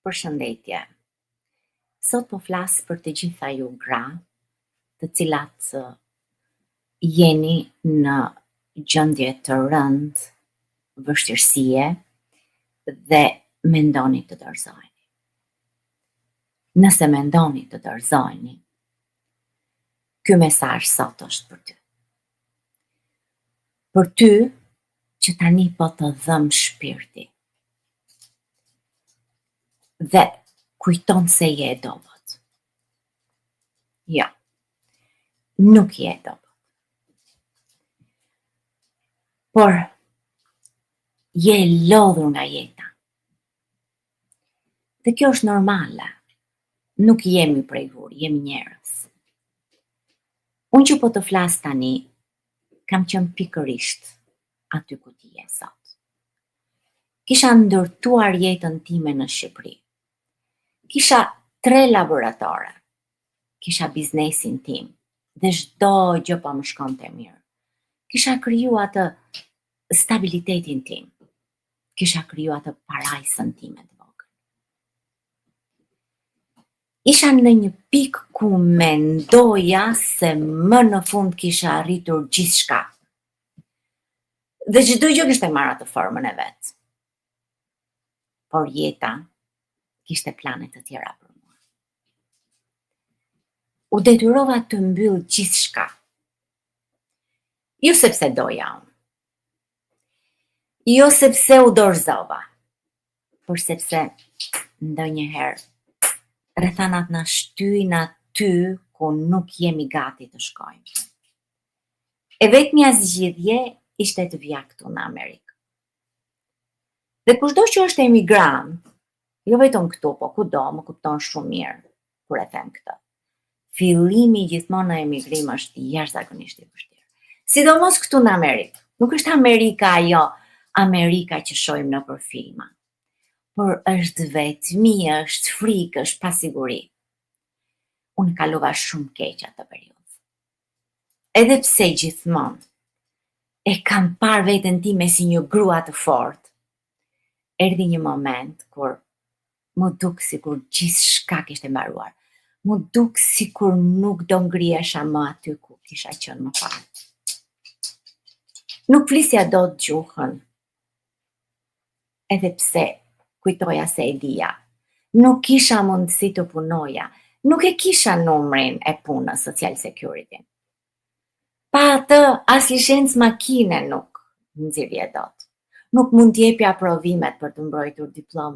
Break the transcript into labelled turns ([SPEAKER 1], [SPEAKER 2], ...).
[SPEAKER 1] Përshëndetje. Sot po flas për të gjitha ju gra, të cilat jeni në gjendje të rënd, vështirësie dhe mendoni të dorëzoheni. Nëse mendoni të dorëzoheni, ky mesazh sot është për ty. Për ty që tani po të dhëm shpirti. Dhe kujton se je e dobët. Jo, nuk je e dobët. Por je e lodhur nga jeta. Dhe kjo është normale. Nuk jemi prej huri, jemi njerëz. Unë që po të flas tani, kam qenë pikërisht aty ku ti je sot. Kisha ndërtuar jetën time në Shqipëri. Kisha 3 laboratore. Kisha biznesin tim dhe çdo gjë po më shkonte mirë. Kisha kriju atë stabilitetin tim. Kisha kriju atë parajsën time të vogël. Isha në një pikë ku mendoja se më në fund kisha arritur gjithçka. Dhe çdo gjë kishte marrë atë formën e vet. Por jeta kishte plane të tjera për mua. U detyrova të mbyll gjithçka. Jo sepse doja unë. Jo sepse u dorëzova. Por sepse ndonjëherë rrethanat na shtyjnë aty ku nuk jemi gati të shkojmë. E vetmja zgjidhje ishte të vija këtu në Amerikë. Dhe kushdo që është emigrant, jo vetëm këtu, po kudo, më kupton shumë mirë kur e them këtë. Fillimi gjithmonë në emigrim është jashtëzakonisht i vështirë. Sidomos këtu në Amerikë. Nuk është Amerika ajo Amerika që shohim nëpër filma. Por është vetmi, është frikë, është pasiguri. Unë kalova shumë keq atë periudhë. Edhe pse gjithmonë e kam parë veten time si një grua të fortë, erdhi një moment kur më duk sikur gjithçka kishte mbaruar. Më duk sikur nuk do ngrihesha më aty ku kisha qenë më parë. Nuk flisja dot gjuhën, edhe pse kujtoja se e dija. Nuk kisha mundësi të punoja, nuk e kisha numrin e punës Social Security. Pa atë, as licencë makine nuk nxirrje dot. Nuk mund t'jepja provimet për të mbrojtur diplomën.